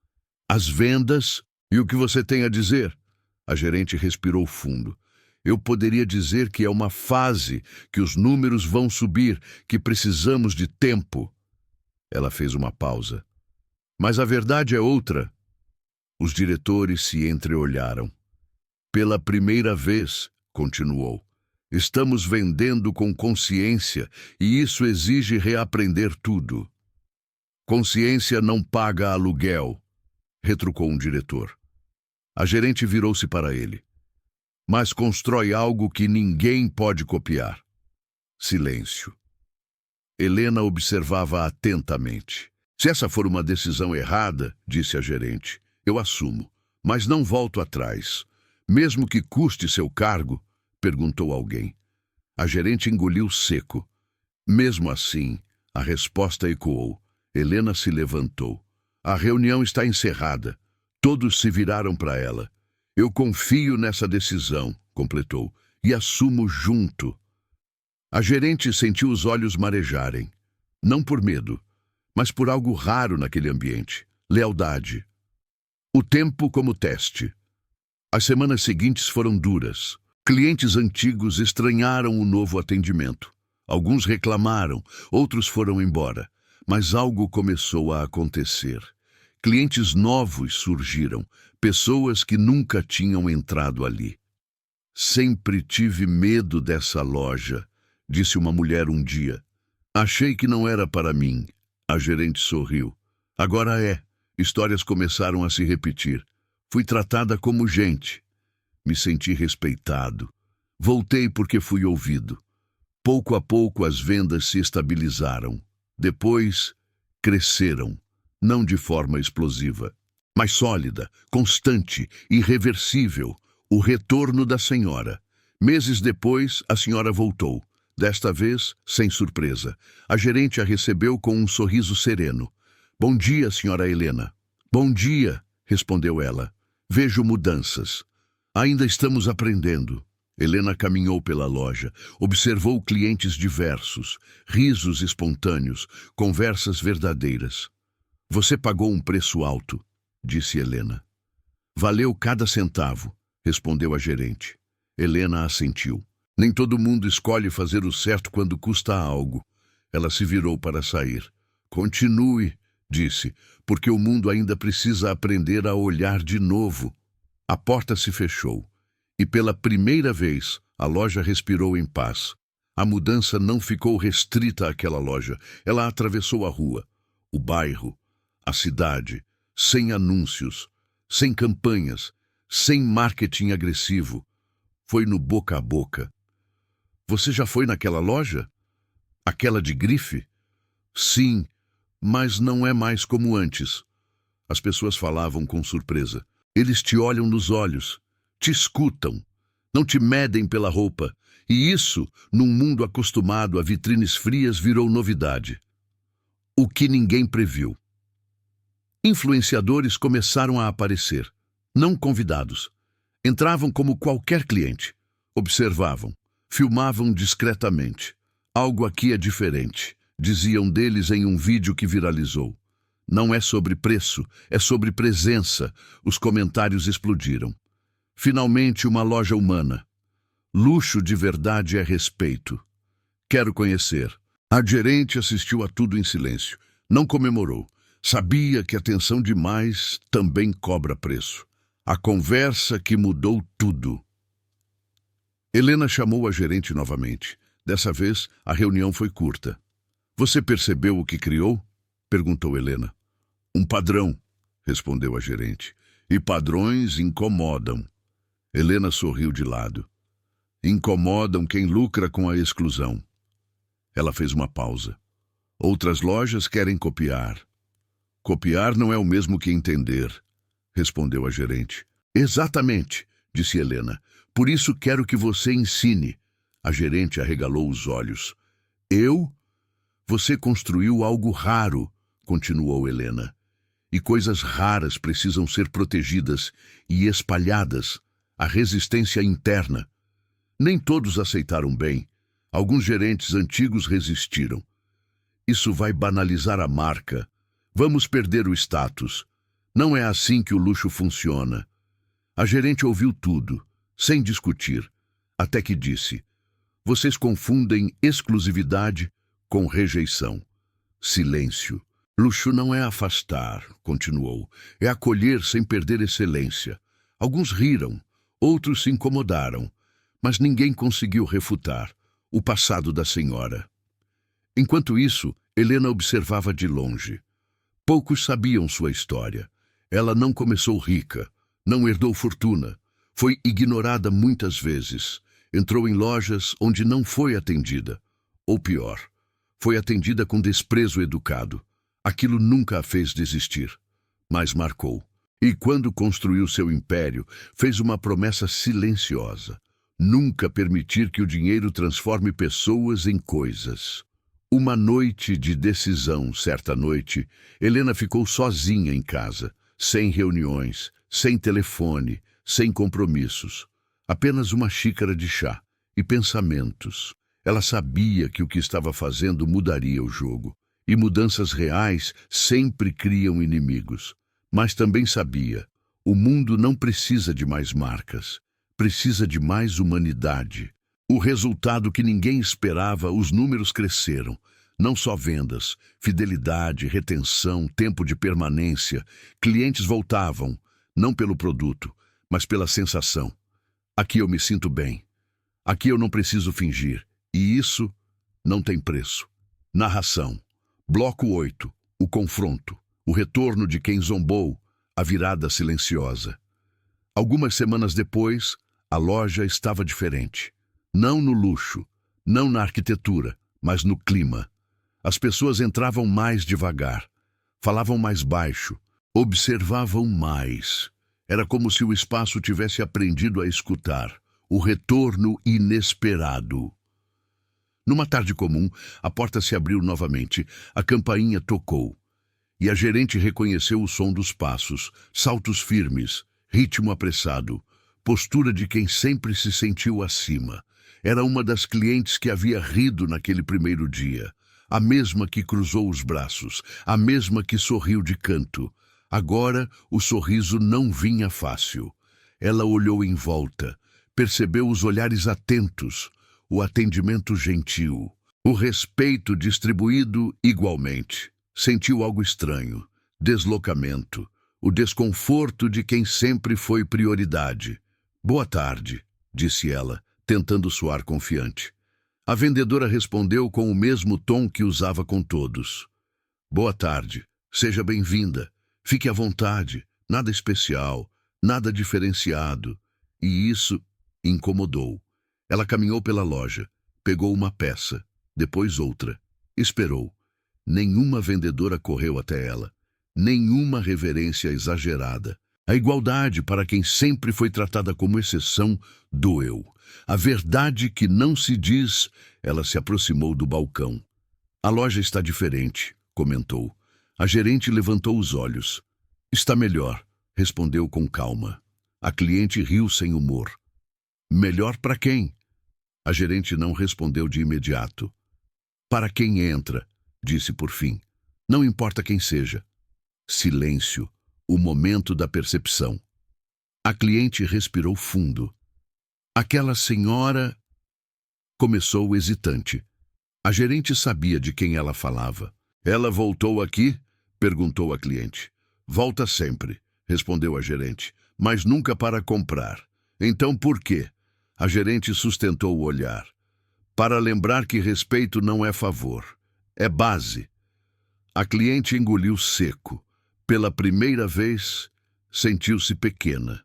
As vendas e o que você tem a dizer? A gerente respirou fundo. Eu poderia dizer que é uma fase, que os números vão subir, que precisamos de tempo. Ela fez uma pausa. Mas a verdade é outra. Os diretores se entreolharam. Pela primeira vez, continuou, estamos vendendo com consciência e isso exige reaprender tudo. Consciência não paga aluguel, retrucou um diretor. A gerente virou-se para ele. Mas constrói algo que ninguém pode copiar. Silêncio. Helena observava atentamente. Se essa for uma decisão errada, disse a gerente, eu assumo, mas não volto atrás. Mesmo que custe seu cargo? Perguntou alguém. A gerente engoliu seco. Mesmo assim, a resposta ecoou. Helena se levantou. A reunião está encerrada. Todos se viraram para ela. Eu confio nessa decisão, completou, e assumo junto. A gerente sentiu os olhos marejarem. Não por medo, mas por algo raro naquele ambiente. Lealdade. O tempo como teste. As semanas seguintes foram duras. Clientes antigos estranharam o novo atendimento. Alguns reclamaram, outros foram embora. Mas algo começou a acontecer. Clientes novos surgiram, pessoas que nunca tinham entrado ali. Sempre tive medo dessa loja, disse uma mulher um dia. Achei que não era para mim. A gerente sorriu. Agora é. Histórias começaram a se repetir. Fui tratada como gente. Me senti respeitado. Voltei porque fui ouvido. Pouco a pouco as vendas se estabilizaram. Depois, cresceram. Não de forma explosiva, mas sólida, constante, irreversível. O retorno da senhora. Meses depois, a senhora voltou. Desta vez, sem surpresa. A gerente a recebeu com um sorriso sereno. Bom dia, senhora Helena. Bom dia, respondeu ela. Vejo mudanças. Ainda estamos aprendendo. Helena caminhou pela loja, observou clientes diversos, risos espontâneos, conversas verdadeiras. Você pagou um preço alto, disse Helena. Valeu cada centavo, respondeu a gerente. Helena assentiu. Nem todo mundo escolhe fazer o certo quando custa algo. Ela se virou para sair. Continue, disse, porque o mundo ainda precisa aprender a olhar de novo. A porta se fechou. E pela primeira vez, a loja respirou em paz. A mudança não ficou restrita àquela loja. Ela atravessou a rua, o bairro, a cidade, sem anúncios, sem campanhas, sem marketing agressivo. Foi no boca a boca. Você já foi naquela loja? Aquela de grife? Sim, mas não é mais como antes. As pessoas falavam com surpresa. Eles te olham nos olhos, te escutam, não te medem pela roupa. E isso, num mundo acostumado a vitrines frias, virou novidade. O que ninguém previu. Influenciadores começaram a aparecer, não convidados. Entravam como qualquer cliente. Observavam, filmavam discretamente. Algo aqui é diferente, diziam deles em um vídeo que viralizou. Não é sobre preço, é sobre presença. Os comentários explodiram. Finalmente, uma loja humana. Luxo de verdade é respeito. Quero conhecer. A gerente assistiu a tudo em silêncio. Não comemorou. Sabia que atenção demais também cobra preço. A conversa que mudou tudo. Helena chamou a gerente novamente. Dessa vez, a reunião foi curta. Você percebeu o que criou? Perguntou Helena. Um padrão, respondeu a gerente. E padrões incomodam. Helena sorriu de lado. Incomodam quem lucra com a exclusão. Ela fez uma pausa. Outras lojas querem copiar. Copiar não é o mesmo que entender, respondeu a gerente. Exatamente, disse Helena. Por isso quero que você ensine. A gerente arregalou os olhos. Eu? Você construiu algo raro, continuou Helena. E coisas raras precisam ser protegidas e espalhadas. A resistência interna. Nem todos aceitaram bem. Alguns gerentes antigos resistiram. Isso vai banalizar a marca. Vamos perder o status. Não é assim que o luxo funciona. A gerente ouviu tudo, sem discutir, até que disse: vocês confundem exclusividade com rejeição. Silêncio. Luxo não é afastar, continuou. É acolher sem perder excelência. Alguns riram, outros se incomodaram, mas ninguém conseguiu refutar o passado da senhora. Enquanto isso, Helena observava de longe. Poucos sabiam sua história. Ela não começou rica, não herdou fortuna, foi ignorada muitas vezes, entrou em lojas onde não foi atendida. Ou pior, foi atendida com desprezo educado. Aquilo nunca a fez desistir, mas marcou. E quando construiu seu império, fez uma promessa silenciosa. Nunca permitir que o dinheiro transforme pessoas em coisas. Uma noite de decisão, certa noite, Helena ficou sozinha em casa, sem reuniões, sem telefone, sem compromissos. Apenas uma xícara de chá e pensamentos. Ela sabia que o que estava fazendo mudaria o jogo. E mudanças reais sempre criam inimigos. Mas também sabia, o mundo não precisa de mais marcas. Precisa de mais humanidade. O resultado que ninguém esperava, os números cresceram. Não só vendas, fidelidade, retenção, tempo de permanência. Clientes voltavam, não pelo produto, mas pela sensação. Aqui eu me sinto bem. Aqui eu não preciso fingir. E isso não tem preço. Narração. Bloco 8. O confronto. O retorno de quem zombou. A virada silenciosa. Algumas semanas depois, a loja estava diferente. Não no luxo, não na arquitetura, mas no clima. As pessoas entravam mais devagar, falavam mais baixo, observavam mais. Era como se o espaço tivesse aprendido a escutar. O retorno inesperado. Numa tarde comum, a porta se abriu novamente, a campainha tocou. E a gerente reconheceu o som dos passos, saltos firmes, ritmo apressado, postura de quem sempre se sentiu acima. Era uma das clientes que havia rido naquele primeiro dia, a mesma que cruzou os braços, a mesma que sorriu de canto. Agora, o sorriso não vinha fácil. Ela olhou em volta, percebeu os olhares atentos, o atendimento gentil, o respeito distribuído igualmente. Sentiu algo estranho, deslocamento, o desconforto de quem sempre foi prioridade. Boa tarde, disse ela, tentando soar confiante. A vendedora respondeu com o mesmo tom que usava com todos. Boa tarde, seja bem-vinda. Fique à vontade, nada especial, nada diferenciado. E isso incomodou. Ela caminhou pela loja, pegou uma peça, depois outra. Esperou. Nenhuma vendedora correu até ela. Nenhuma reverência exagerada. A igualdade para quem sempre foi tratada como exceção doeu. A verdade que não se diz, ela se aproximou do balcão. A loja está diferente, comentou. A gerente levantou os olhos. Está melhor, respondeu com calma. A cliente riu sem humor. Melhor para quem? A gerente não respondeu de imediato. Para quem entra, disse por fim. Não importa quem seja. Silêncio, o momento da percepção. A cliente respirou fundo. Aquela senhora... Começou hesitante. A gerente sabia de quem ela falava. Ela voltou aqui? Perguntou a cliente. Volta sempre, respondeu a gerente, mas nunca para comprar. Então por quê? A gerente sustentou o olhar. Para lembrar que respeito não é favor, é base. A cliente engoliu seco. Pela primeira vez, sentiu-se pequena.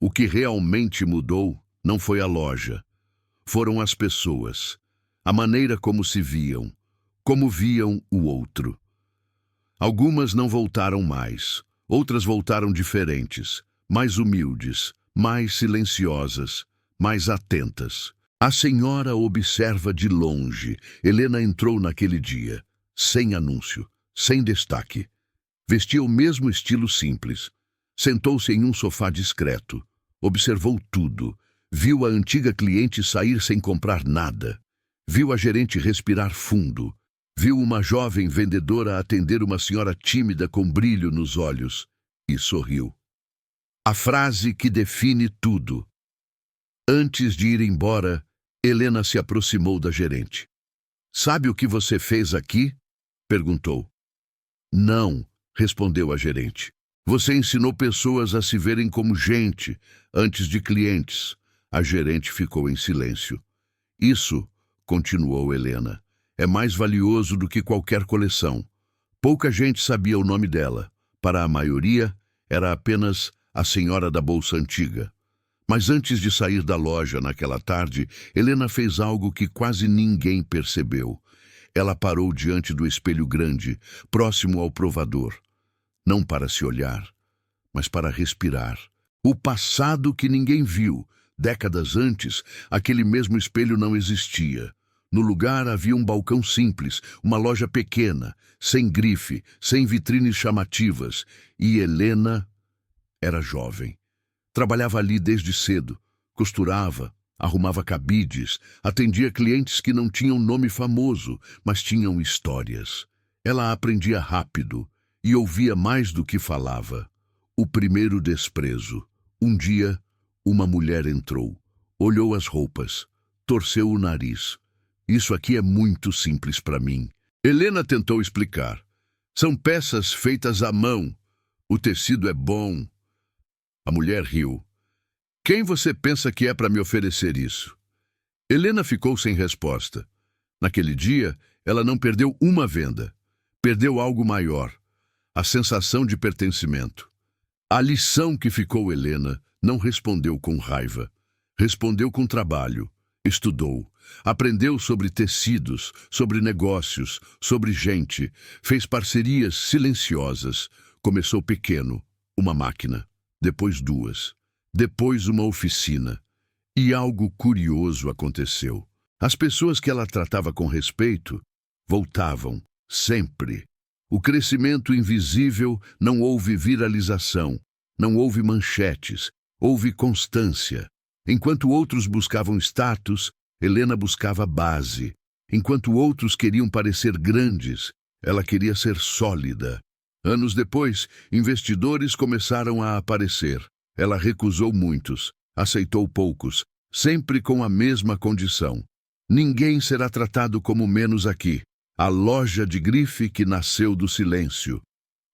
O que realmente mudou não foi a loja. Foram as pessoas. A maneira como se viam. Como viam o outro. Algumas não voltaram mais. Outras voltaram diferentes. Mais humildes. Mais silenciosas. Mais atentas. A senhora observa de longe. Helena entrou naquele dia. Sem anúncio. Sem destaque. Vestia o mesmo estilo simples. Sentou-se em um sofá discreto. Observou tudo. Viu a antiga cliente sair sem comprar nada. Viu a gerente respirar fundo. Viu uma jovem vendedora atender uma senhora tímida com brilho nos olhos. E sorriu. A frase que define tudo. Antes de ir embora, Helena se aproximou da gerente. Sabe o que você fez aqui? Perguntou. Não, respondeu a gerente. Você ensinou pessoas a se verem como gente, antes de clientes. A gerente ficou em silêncio. Isso, continuou Helena, é mais valioso do que qualquer coleção. Pouca gente sabia o nome dela. Para a maioria, era apenas a senhora da bolsa antiga. Mas antes de sair da loja naquela tarde, Helena fez algo que quase ninguém percebeu. Ela parou diante do espelho grande, próximo ao provador. Não para se olhar, mas para respirar. O passado que ninguém viu. Décadas antes, aquele mesmo espelho não existia. No lugar havia um balcão simples, uma loja pequena, sem grife, sem vitrines chamativas. E Helena era jovem. Trabalhava ali desde cedo. Costurava, arrumava cabides, atendia clientes que não tinham nome famoso, mas tinham histórias. Ela aprendia rápido e ouvia mais do que falava. O primeiro desprezo. Um dia, uma mulher entrou, olhou as roupas, torceu o nariz. Isso aqui é muito simples para mim. Helena tentou explicar. São peças feitas à mão. O tecido é bom. A mulher riu. Quem você pensa que é para me oferecer isso? Helena ficou sem resposta. Naquele dia, ela não perdeu uma venda. Perdeu algo maior. A sensação de pertencimento. A lição que ficou Helena não respondeu com raiva. Respondeu com trabalho. Estudou. Aprendeu sobre tecidos, sobre negócios, sobre gente. Fez parcerias silenciosas. Começou pequeno, uma máquina. Depois duas. Depois uma oficina. E algo curioso aconteceu. As pessoas que ela tratava com respeito voltavam, sempre. O crescimento invisível, não houve viralização, não houve manchetes, houve constância. Enquanto outros buscavam status, Helena buscava base. Enquanto outros queriam parecer grandes, ela queria ser sólida. Anos depois, investidores começaram a aparecer. Ela recusou muitos, aceitou poucos, sempre com a mesma condição. Ninguém será tratado como menos aqui. A loja de grife que nasceu do silêncio.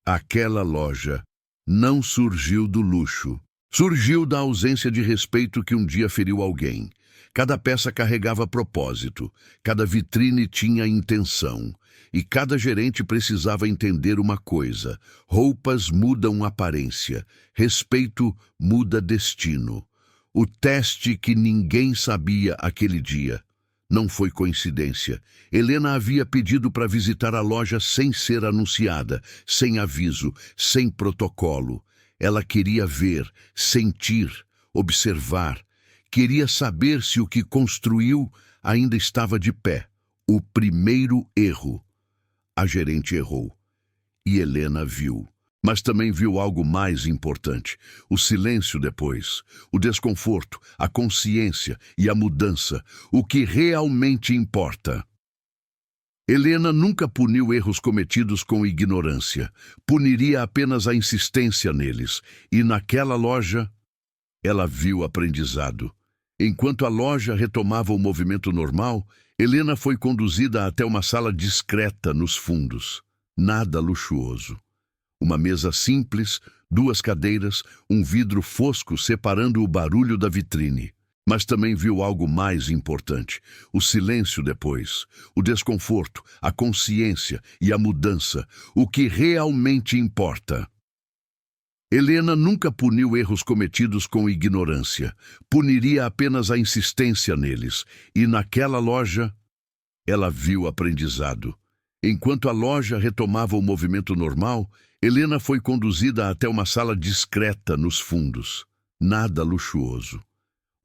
Aquela loja não surgiu do luxo. Surgiu da ausência de respeito que um dia feriu alguém. Cada peça carregava propósito, cada vitrine tinha intenção, e cada gerente precisava entender uma coisa: roupas mudam aparência, respeito muda destino. O teste que ninguém sabia aquele dia. Não foi coincidência. Helena havia pedido para visitar a loja sem ser anunciada, sem aviso, sem protocolo. Ela queria ver, sentir, observar. Queria saber se o que construiu ainda estava de pé. O primeiro erro. A gerente errou. E Helena viu. Mas também viu algo mais importante: o silêncio depois, o desconforto, a consciência e a mudança, o que realmente importa. Helena nunca puniu erros cometidos com ignorância, puniria apenas a insistência neles, e naquela loja, ela viu aprendizado. Enquanto a loja retomava o movimento normal, Helena foi conduzida até uma sala discreta nos fundos. Nada luxuoso. Uma mesa simples, 2 cadeiras, um vidro fosco separando o barulho da vitrine. Mas também viu algo mais importante: o silêncio depois, o desconforto, a consciência e a mudança, o que realmente importa. Helena nunca puniu erros cometidos com ignorância, puniria apenas a insistência neles, e naquela loja, ela viu aprendizado. Enquanto a loja retomava o movimento normal, Helena foi conduzida até uma sala discreta nos fundos. Nada luxuoso.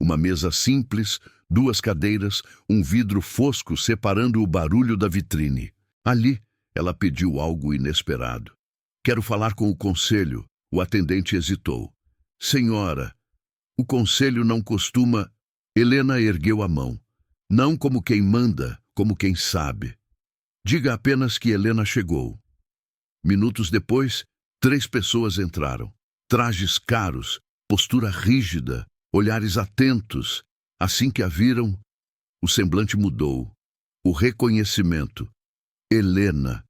Uma mesa simples, 2 cadeiras, um vidro fosco separando o barulho da vitrine. Ali, ela pediu algo inesperado. "Quero falar com o conselho." O atendente hesitou. "Senhora, o conselho não costuma..." Helena ergueu a mão. Não como quem manda, como quem sabe. "Diga apenas que Helena chegou." Minutos depois, 3 pessoas entraram. Trajes caros, postura rígida, olhares atentos. Assim que a viram, o semblante mudou. O reconhecimento. "Helena,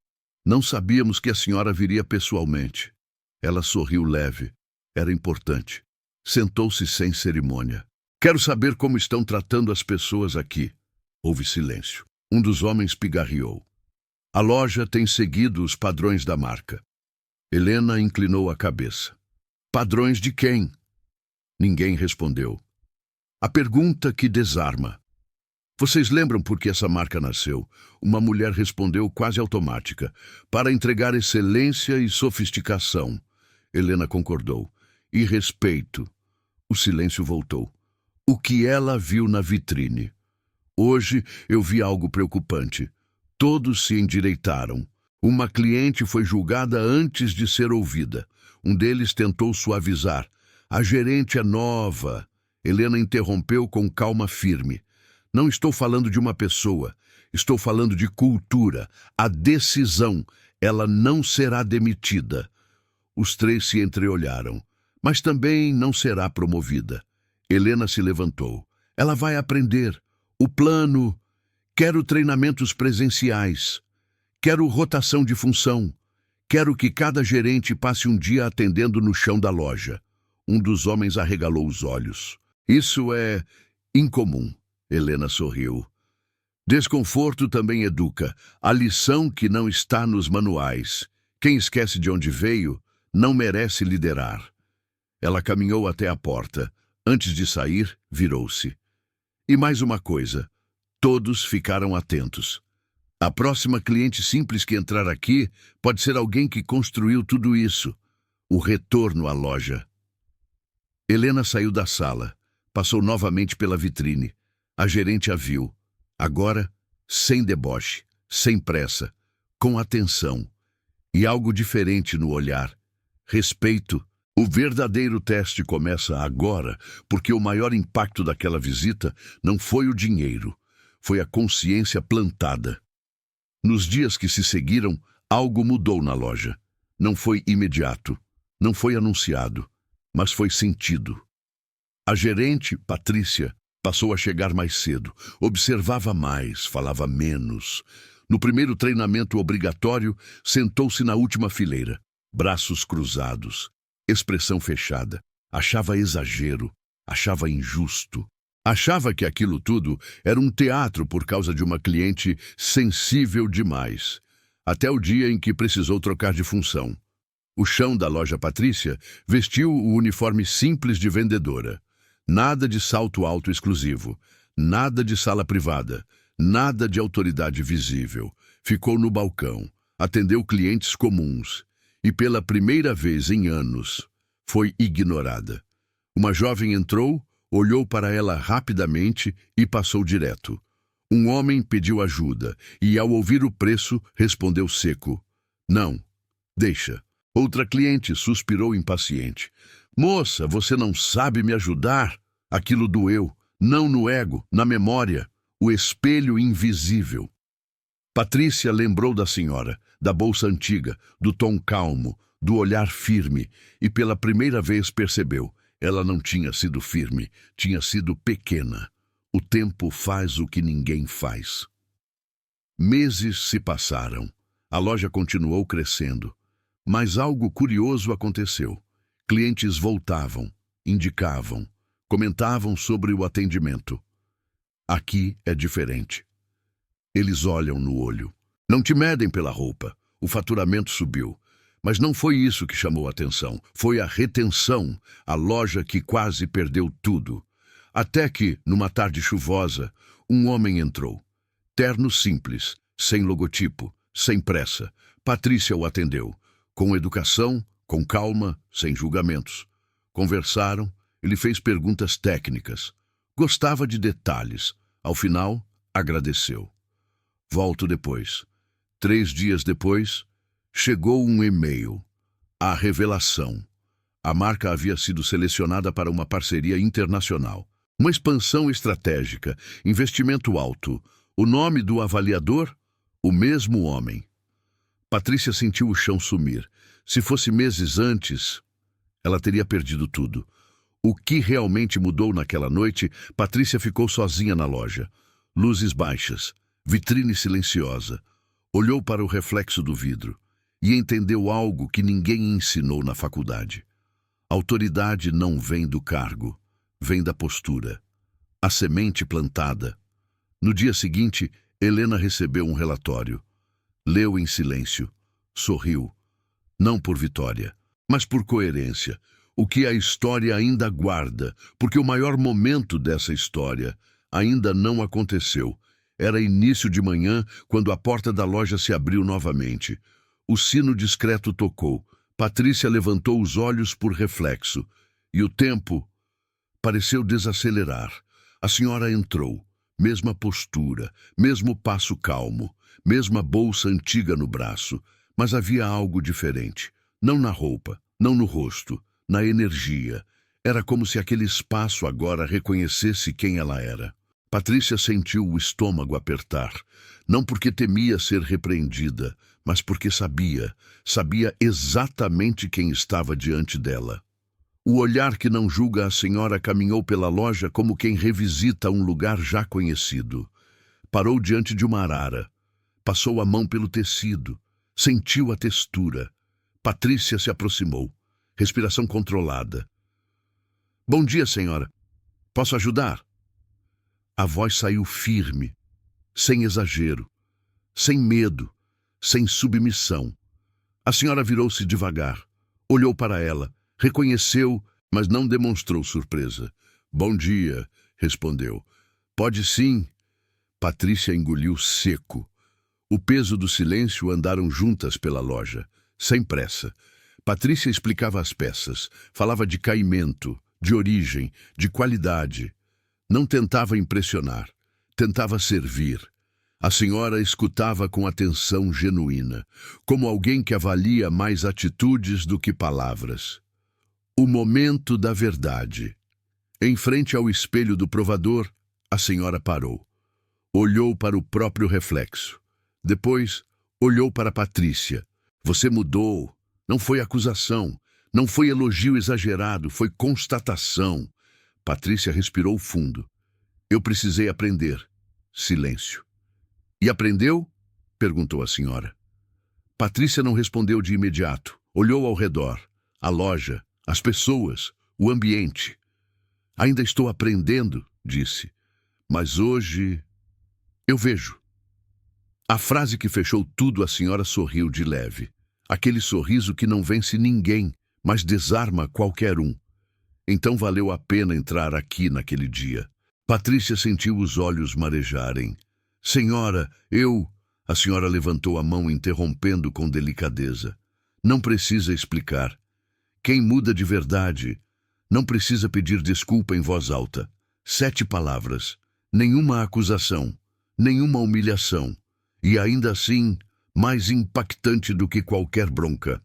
não sabíamos que a senhora viria pessoalmente." Ela sorriu leve. Era importante. Sentou-se sem cerimônia. "Quero saber como estão tratando as pessoas aqui." Houve silêncio. Um dos homens pigarreou. "A loja tem seguido os padrões da marca." Helena inclinou a cabeça. "Padrões de quem?" Ninguém respondeu. A pergunta que desarma. "Vocês lembram por que essa marca nasceu?" Uma mulher respondeu quase automática. "Para entregar excelência e sofisticação." Helena concordou. "E respeito." O silêncio voltou. O que ela viu na vitrine? Hoje eu vi algo preocupante. Todos se endireitaram. Uma cliente foi julgada antes de ser ouvida. Um deles tentou suavizar. "A gerente é nova." Helena interrompeu com calma firme. "Não estou falando de uma pessoa. Estou falando de cultura. A decisão. Ela não será demitida." Os 3 se entreolharam. "Mas também não será promovida." Helena se levantou. "Ela vai aprender. O plano... Quero treinamentos presenciais. Quero rotação de função. Quero que cada gerente passe um dia atendendo no chão da loja." Um dos homens arregalou os olhos. "Isso é incomum." Helena sorriu. "Desconforto também educa. A lição que não está nos manuais. Quem esquece de onde veio, não merece liderar." Ela caminhou até a porta. Antes de sair, virou-se. "E mais uma coisa." Todos ficaram atentos. "A próxima cliente simples que entrar aqui pode ser alguém que construiu tudo isso." O retorno à loja. Helena saiu da sala. Passou novamente pela vitrine. A gerente a viu. Agora, sem deboche, sem pressa, com atenção. E algo diferente no olhar. Respeito. O verdadeiro teste começa agora, porque o maior impacto daquela visita não foi o dinheiro. Foi a consciência plantada. Nos dias que se seguiram, algo mudou na loja. Não foi imediato, não foi anunciado, mas foi sentido. A gerente, Patrícia, passou a chegar mais cedo, observava mais, falava menos. No primeiro treinamento obrigatório, sentou-se na última fileira, braços cruzados, expressão fechada. Achava exagero, achava injusto. Achava que aquilo tudo era um teatro por causa de uma cliente sensível demais. Até o dia em que precisou trocar de função. O chão da loja Patrícia vestiu o uniforme simples de vendedora. Nada de salto alto exclusivo, nada de sala privada, nada de autoridade visível. Ficou no balcão, atendeu clientes comuns e pela primeira vez em anos foi ignorada. Uma jovem entrou, olhou para ela rapidamente e passou direto. Um homem pediu ajuda e, ao ouvir o preço, respondeu seco: "Não, deixa." Outra cliente suspirou impaciente: "Moça, você não sabe me ajudar?" Aquilo doeu, não no ego, na memória, o espelho invisível. Patrícia lembrou da senhora, da bolsa antiga, do tom calmo, do olhar firme, e pela primeira vez percebeu: ela não tinha sido firme, tinha sido pequena. O tempo faz o que ninguém faz. Meses se passaram. A loja continuou crescendo. Mas algo curioso aconteceu. Clientes voltavam, indicavam, comentavam sobre o atendimento. Aqui é diferente. Eles olham no olho. Não te medem pela roupa. O faturamento subiu. Mas não foi isso que chamou a atenção. Foi a retenção, a loja que quase perdeu tudo. Até que, numa tarde chuvosa, um homem entrou. Terno simples, sem logotipo, sem pressa. Patrícia o atendeu. Com educação, com calma, sem julgamentos. Conversaram, ele fez perguntas técnicas. Gostava de detalhes. Ao final, agradeceu. Volto depois. 3 dias depois, chegou um e-mail. A revelação. A marca havia sido selecionada para uma parceria internacional. Uma expansão estratégica, investimento alto. O nome do avaliador? O mesmo homem. Patrícia sentiu o chão sumir. Se fosse meses antes, ela teria perdido tudo. O que realmente mudou naquela noite? Patrícia ficou sozinha na loja. Luzes baixas, vitrine silenciosa. Olhou para o reflexo do vidro e entendeu algo que ninguém ensinou na faculdade. Autoridade não vem do cargo, vem da postura. A semente plantada. No dia seguinte, Helena recebeu um relatório. Leu em silêncio. Sorriu. Não por vitória, mas por coerência. O que a história ainda guarda, porque o maior momento dessa história ainda não aconteceu. Era início de manhã, quando a porta da loja se abriu novamente. O sino discreto tocou. Patrícia levantou os olhos por reflexo. E o tempo pareceu desacelerar. A senhora entrou. Mesma postura, mesmo passo calmo, mesma bolsa antiga no braço. Mas havia algo diferente. Não na roupa, não no rosto, na energia. Era como se aquele espaço agora reconhecesse quem ela era. Patrícia sentiu o estômago apertar. Não porque temia ser repreendida, mas porque sabia exatamente quem estava diante dela. O olhar que não julga a senhora caminhou pela loja como quem revisita um lugar já conhecido. Parou diante de uma arara. Passou a mão pelo tecido. Sentiu a textura. Patrícia se aproximou. Respiração controlada. "Bom dia, senhora. Posso ajudar?" A voz saiu firme, sem exagero, sem medo, sem submissão. A senhora virou-se devagar. Olhou para ela. Reconheceu, mas não demonstrou surpresa. "Bom dia", respondeu. "Pode sim." Patrícia engoliu seco. O peso do silêncio andaram juntas pela loja, sem pressa. Patrícia explicava as peças, falava de caimento, de origem, de qualidade. Não tentava impressionar, tentava servir. A senhora escutava com atenção genuína, como alguém que avalia mais atitudes do que palavras. O momento da verdade. Em frente ao espelho do provador, a senhora parou. Olhou para o próprio reflexo. Depois, olhou para Patrícia. "Você mudou." Não foi acusação, não foi elogio exagerado, foi constatação. Patrícia respirou fundo. "Eu precisei aprender." Silêncio. "E aprendeu?" perguntou a senhora. Patrícia não respondeu de imediato. Olhou ao redor. A loja, as pessoas, o ambiente. Ainda estou aprendendo, disse, mas hoje eu vejo. A frase que fechou tudo, a senhora sorriu de leve. Aquele sorriso que não vence ninguém, mas desarma qualquer um. Então valeu a pena entrar aqui naquele dia. Patrícia sentiu os olhos marejarem. Senhora, eu... A senhora levantou a mão, interrompendo com delicadeza. Não precisa explicar. Quem muda de verdade não precisa pedir desculpa em voz alta. 7 palavras. Nenhuma acusação. Nenhuma humilhação. E ainda assim, mais impactante do que qualquer bronca.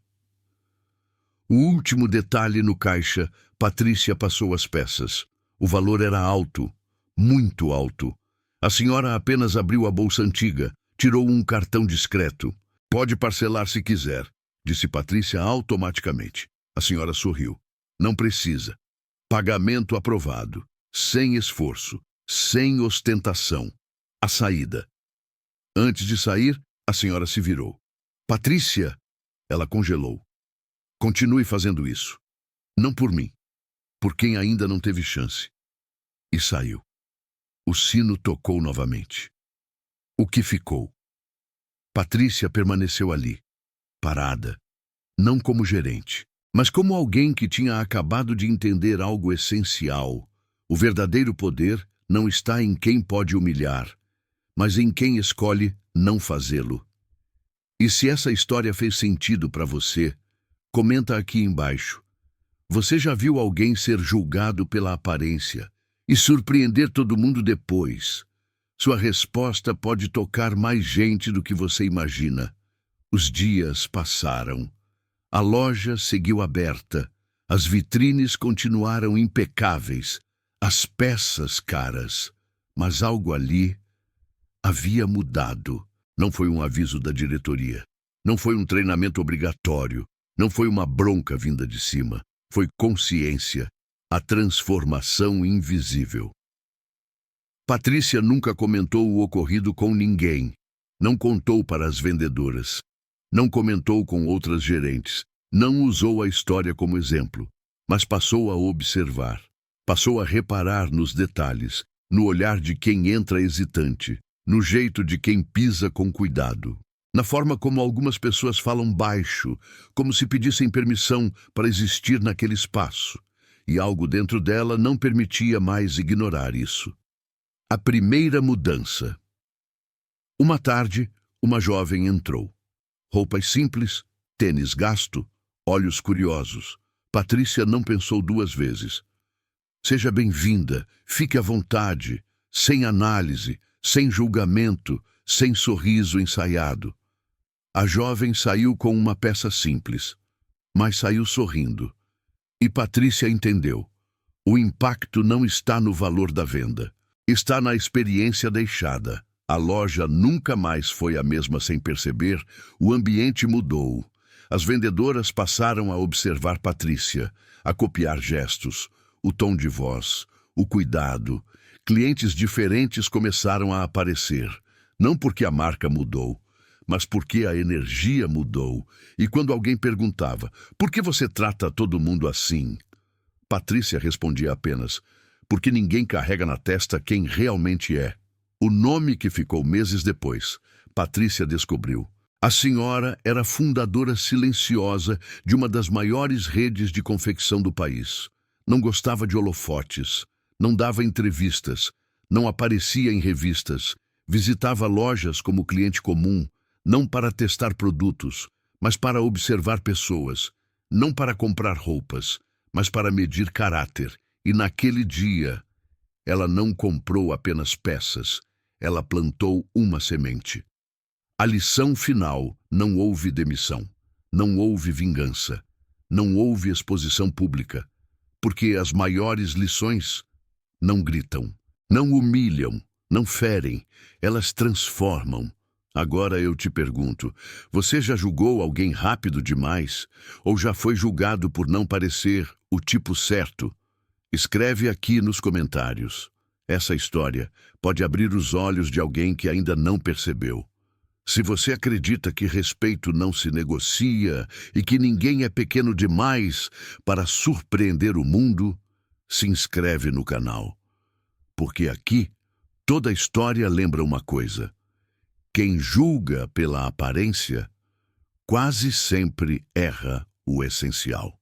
O último detalhe no caixa, Patrícia passou as peças. O valor era alto, muito alto. A senhora apenas abriu a bolsa antiga, tirou um cartão discreto. Pode parcelar se quiser, disse Patrícia automaticamente. A senhora sorriu. Não precisa. Pagamento aprovado. Sem esforço. Sem ostentação. A saída. Antes de sair, a senhora se virou. Patrícia! Ela congelou. Continue fazendo isso. Não por mim. Por quem ainda não teve chance. E saiu. O sino tocou novamente. O que ficou? Patrícia permaneceu ali, parada, não como gerente, mas como alguém que tinha acabado de entender algo essencial. O verdadeiro poder não está em quem pode humilhar, mas em quem escolhe não fazê-lo. E se essa história fez sentido para você, comenta aqui embaixo. Você já viu alguém ser julgado pela aparência e surpreender todo mundo depois? Sua resposta pode tocar mais gente do que você imagina. Os dias passaram. A loja seguiu aberta. As vitrines continuaram impecáveis. As peças caras. Mas algo ali havia mudado. Não foi um aviso da diretoria. Não foi um treinamento obrigatório. Não foi uma bronca vinda de cima. Foi consciência. A transformação invisível. Patrícia nunca comentou o ocorrido com ninguém. Não contou para as vendedoras. Não comentou com outras gerentes. Não usou a história como exemplo. Mas passou a observar. Passou a reparar nos detalhes, no olhar de quem entra hesitante, no jeito de quem pisa com cuidado, na forma como algumas pessoas falam baixo, como se pedissem permissão para existir naquele espaço. E algo dentro dela não permitia mais ignorar isso. A primeira mudança. Uma tarde, uma jovem entrou. Roupas simples, tênis gasto, olhos curiosos. Patrícia não pensou 2 vezes. Seja bem-vinda, fique à vontade, sem análise, sem julgamento, sem sorriso ensaiado. A jovem saiu com uma peça simples, mas saiu sorrindo. E Patrícia entendeu. O impacto não está no valor da venda. Está na experiência deixada. A loja nunca mais foi a mesma sem perceber. O ambiente mudou. As vendedoras passaram a observar Patrícia, a copiar gestos, o tom de voz, o cuidado. Clientes diferentes começaram a aparecer. Não porque a marca mudou, mas porque a energia mudou. E quando alguém perguntava, por que você trata todo mundo assim? Patrícia respondia apenas, porque ninguém carrega na testa quem realmente é. O nome que ficou meses depois, Patrícia descobriu. A senhora era fundadora silenciosa de uma das maiores redes de confecção do país. Não gostava de holofotes, não dava entrevistas, não aparecia em revistas, visitava lojas como cliente comum, não para testar produtos, mas para observar pessoas, não para comprar roupas, mas para medir caráter. E naquele dia, ela não comprou apenas peças, ela plantou uma semente. A lição final: não houve demissão, não houve vingança, não houve exposição pública, porque as maiores lições não gritam, não humilham, não ferem, elas transformam. Agora eu te pergunto, você já julgou alguém rápido demais? Ou já foi julgado por não parecer o tipo certo? Escreve aqui nos comentários. Essa história pode abrir os olhos de alguém que ainda não percebeu. Se você acredita que respeito não se negocia e que ninguém é pequeno demais para surpreender o mundo, se inscreve no canal. Porque aqui, toda história lembra uma coisa: quem julga pela aparência quase sempre erra o essencial.